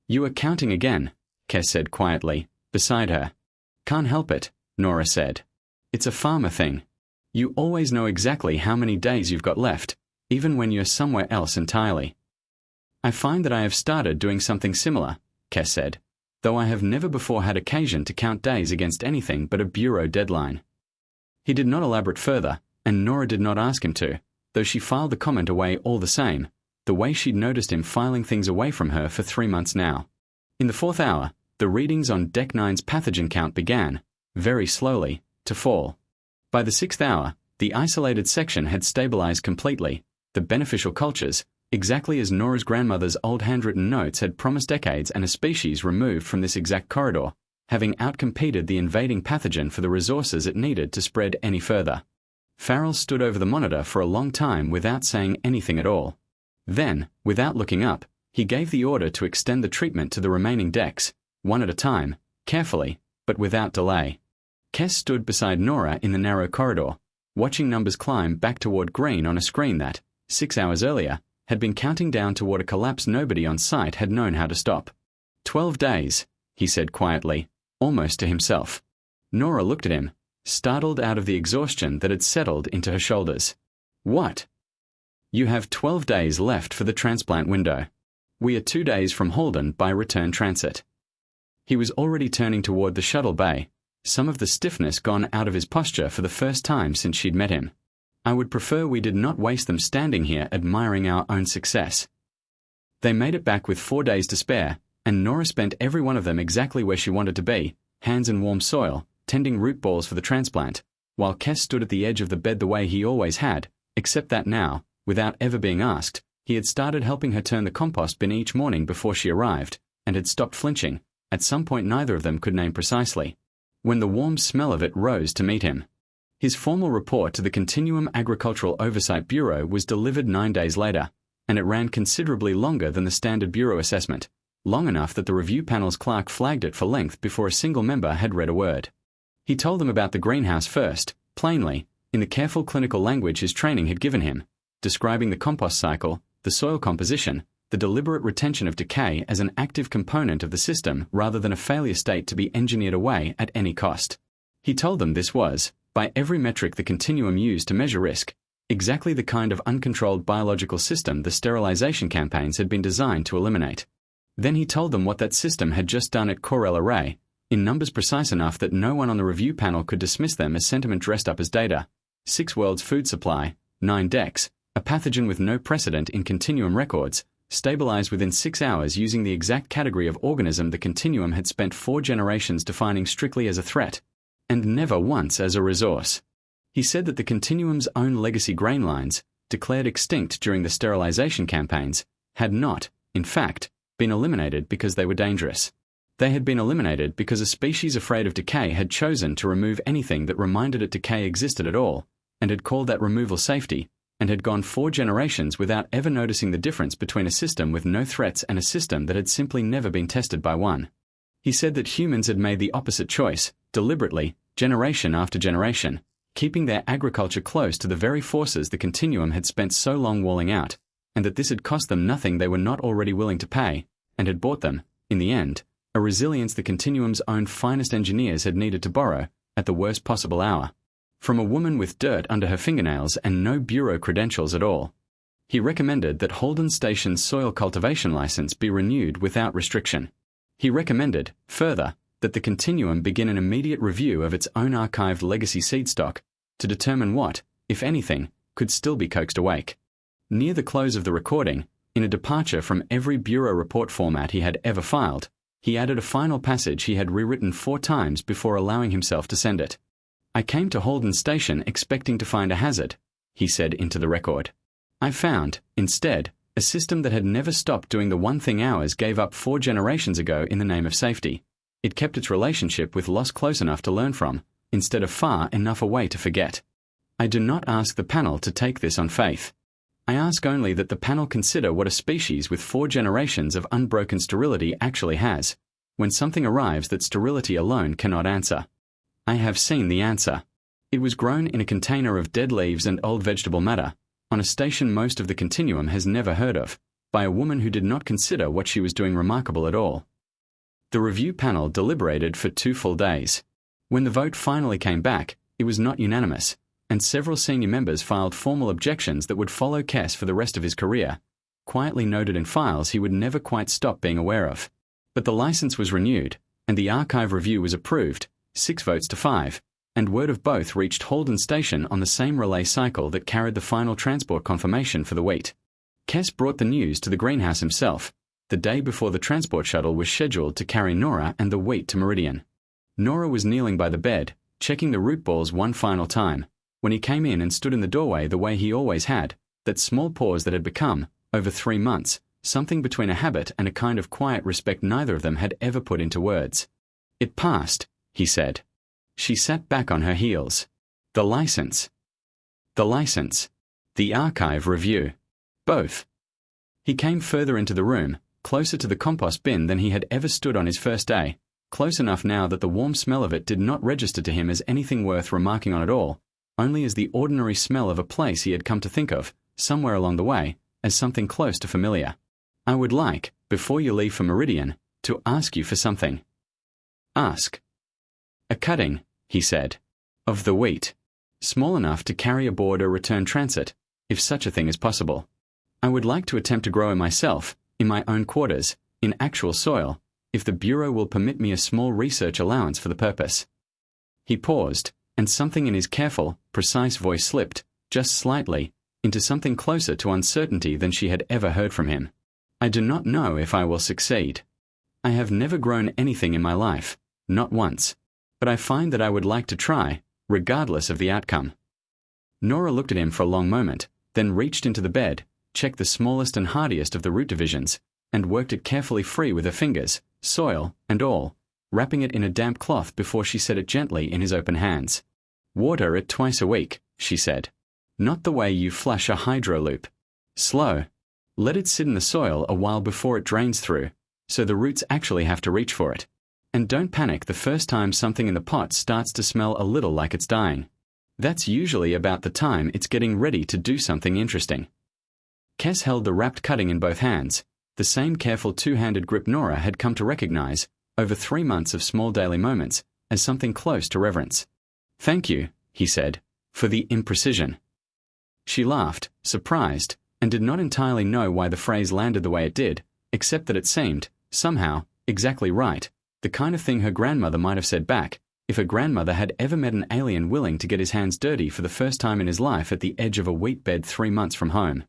"You are counting again," Kes said quietly, beside her. "Can't help it," Nora said. "It's a farmer thing. You always know exactly how many days you've got left, even when you're somewhere else entirely." "I find that I have started doing something similar," Kes said, "though I have never before had occasion to count days against anything but a bureau deadline." He did not elaborate further, and Nora did not ask him to, though she filed the comment away all the same, the way she'd noticed him filing things away from her for 3 months now. In the 4th hour, the readings on Deck 9's pathogen count began, very slowly, to fall. By the 6th hour, the isolated section had stabilized completely, the beneficial cultures, exactly as Nora's grandmother's old handwritten notes had promised decades and a species removed from this exact corridor, having outcompeted the invading pathogen for the resources it needed to spread any further. Farrell stood over the monitor for a long time without saying anything at all. Then, without looking up, he gave the order to extend the treatment to the remaining decks, one at a time, carefully, but without delay. Kes stood beside Nora in the narrow corridor, watching numbers climb back toward green on a screen that, 6 hours earlier, had been counting down toward a collapse nobody on site had known how to stop. 12 days, he said quietly, almost to himself. Nora looked at him, startled out of the exhaustion that had settled into her shoulders. What? You have 12 days left for the transplant window. We are 2 days from Holden by return transit. He was already turning toward the shuttle bay, some of the stiffness gone out of his posture for the first time since she'd met him. I would prefer we did not waste them standing here admiring our own success. They made it back with 4 days to spare, and Nora spent every one of them exactly where she wanted to be, hands in warm soil, tending root balls for the transplant, while Kes stood at the edge of the bed the way he always had, except that now, without ever being asked, he had started helping her turn the compost bin each morning before she arrived, and had stopped flinching, at some point neither of them could name precisely, when the warm smell of it rose to meet him. His formal report to the Continuum Agricultural Oversight Bureau was delivered 9 days later, and it ran considerably longer than the standard Bureau assessment, long enough that the review panel's clerk flagged it for length before a single member had read a word. He told them about the greenhouse first, plainly, in the careful clinical language his training had given him, describing the compost cycle, the soil composition, the deliberate retention of decay as an active component of the system rather than a failure state to be engineered away at any cost. He told them this was, by every metric the Continuum used to measure risk, exactly the kind of uncontrolled biological system the sterilization campaigns had been designed to eliminate. Then he told them what that system had just done at Corel Array, in numbers precise enough that no one on the review panel could dismiss them as sentiment dressed up as data. 6 worlds food supply, 9 decks, a pathogen with no precedent in Continuum records, stabilized within 6 hours using the exact category of organism the Continuum had spent 4 generations defining strictly as a threat, and never once as a resource. He said that the Continuum's own legacy grain lines, declared extinct during the sterilization campaigns, had not, in fact, been eliminated because they were dangerous. They had been eliminated because a species afraid of decay had chosen to remove anything that reminded it decay existed at all, and had called that removal safety, and had gone 4 generations without ever noticing the difference between a system with no threats and a system that had simply never been tested by one. He said that humans had made the opposite choice, deliberately, generation after generation, keeping their agriculture close to the very forces the Continuum had spent so long walling out, and that this had cost them nothing they were not already willing to pay, and had bought them, in the end, a resilience the Continuum's own finest engineers had needed to borrow, at the worst possible hour, from a woman with dirt under her fingernails and no bureau credentials at all. He recommended that Holden Station's soil cultivation license be renewed without restriction. He recommended, further, that the Continuum begin an immediate review of its own archived legacy seed stock to determine what, if anything, could still be coaxed awake. Near the close of the recording, in a departure from every Bureau report format he had ever filed, he added a final passage he had rewritten 4 times before allowing himself to send it. I came to Holden Station expecting to find a hazard, he said into the record. I found, instead, a system that had never stopped doing the one thing ours gave up 4 generations ago in the name of safety. It kept its relationship with loss close enough to learn from, instead of far enough away to forget. I do not ask the panel to take this on faith. I ask only that the panel consider what a species with 4 generations of unbroken sterility actually has, when something arrives that sterility alone cannot answer. I have seen the answer. It was grown in a container of dead leaves and old vegetable matter, on a station most of the Continuum has never heard of, by a woman who did not consider what she was doing remarkable at all. The review panel deliberated for 2 full days. When the vote finally came back, it was not unanimous, and several senior members filed formal objections that would follow Kes for the rest of his career, quietly noted in files he would never quite stop being aware of. But the license was renewed, and the archive review was approved, 6 votes to 5, and word of both reached Holden Station on the same relay cycle that carried the final transport confirmation for the wheat. Kes brought the news to the greenhouse himself, the day before the transport shuttle was scheduled to carry Nora and the wheat to Meridian. Nora was kneeling by the bed, checking the root balls one final time, when he came in and stood in the doorway the way he always had, that small pause that had become, over 3 months, something between a habit and a kind of quiet respect neither of them had ever put into words. "It passed," he said. She sat back on her heels. The license. The license. The archive review. Both. He came further into the room, closer to the compost bin than he had ever stood on his first day, close enough now that the warm smell of it did not register to him as anything worth remarking on at all, only as the ordinary smell of a place he had come to think of, somewhere along the way, as something close to familiar. "I would like, before you leave for Meridian, to ask you for something." "Ask." "A cutting," he said, "of the wheat, small enough to carry aboard a return transit, if such a thing is possible. I would like to attempt to grow it myself, in my own quarters, in actual soil, if the Bureau will permit me a small research allowance for the purpose." He paused, and something in his careful, precise voice slipped, just slightly, into something closer to uncertainty than she had ever heard from him. "I do not know if I will succeed. I have never grown anything in my life, not once, but I find that I would like to try, regardless of the outcome." Nora looked at him for a long moment, then reached into the bed, checked the smallest and hardiest of the root divisions, and worked it carefully free with her fingers, soil and all, wrapping it in a damp cloth before she set it gently in his open hands. "Water it twice a week," she said. "Not the way you flush a hydro loop. Slow. Let it sit in the soil a while before it drains through, so the roots actually have to reach for it. And don't panic the first time something in the pot starts to smell a little like it's dying. That's usually about the time it's getting ready to do something interesting." Kes held the wrapped cutting in both hands, the same careful two-handed grip Nora had come to recognize, over 3 months of small daily moments, as something close to reverence. "Thank you," he said, "for the imprecision." She laughed, surprised, and did not entirely know why the phrase landed the way it did, except that it seemed, somehow, exactly right, the kind of thing her grandmother might have said back, if her grandmother had ever met an alien willing to get his hands dirty for the first time in his life at the edge of a wheat bed 3 months from home.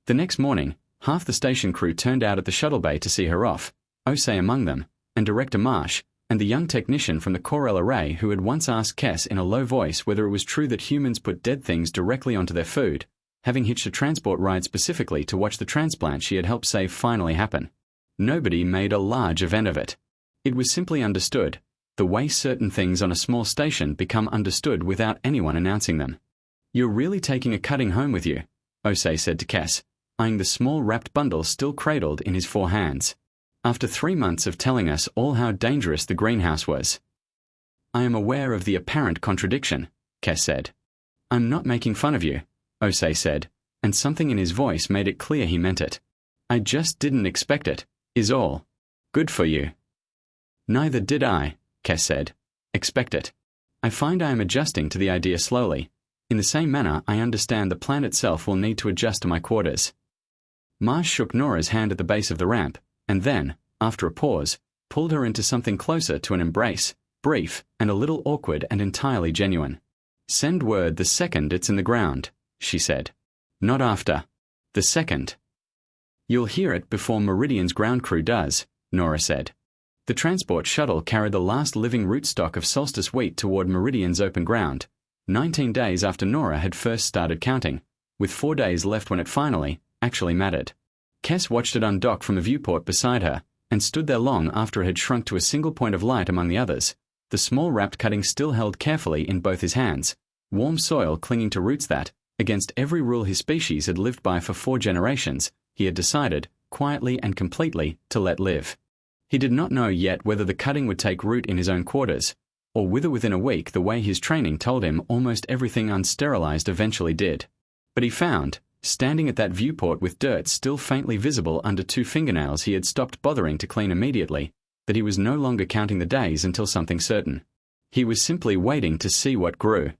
The next morning, half the station crew turned out at the shuttle bay to see her off, Osei among them, and Director Marsh, and the young technician from the Corel Array who had once asked Kes in a low voice whether it was true that humans put dead things directly onto their food, having hitched a transport ride specifically to watch the transplant she had helped save finally happen. Nobody made a large event of it. It was simply understood, the way certain things on a small station become understood without anyone announcing them. "You're really taking a cutting home with you," Osei said to Kes, eyeing the small wrapped bundle still cradled in his 4 hands. "After 3 months of telling us all how dangerous the greenhouse was." "I am aware of the apparent contradiction," Kes said. "I'm not making fun of you," Osei said, and something in his voice made it clear he meant it. "I just didn't expect it, is all. Good for you." "Neither did I," Kes said, "expect it. I find I am adjusting to the idea slowly. In the same manner I understand the plan itself will need to adjust to my quarters." Marsh shook Nora's hand at the base of the ramp, and then, after a pause, pulled her into something closer to an embrace, brief and a little awkward and entirely genuine. "Send word the second it's in the ground," she said. "Not after. The second." "You'll hear it before Meridian's ground crew does," Nora said. The transport shuttle carried the last living rootstock of solstice wheat toward Meridian's open ground, 19 days after Nora had first started counting, with 4 days left when it finally, actually mattered. Kes watched it undock from a viewport beside her, and stood there long after it had shrunk to a single point of light among the others, the small wrapped cutting still held carefully in both his hands, warm soil clinging to roots that, against every rule his species had lived by for 4 generations, he had decided, quietly and completely, to let live. He did not know yet whether the cutting would take root in his own quarters, or wither within a week the way his training told him almost everything unsterilized eventually did. But he found, standing at that viewport with dirt still faintly visible under 2 fingernails he had stopped bothering to clean immediately, that he was no longer counting the days until something certain. He was simply waiting to see what grew.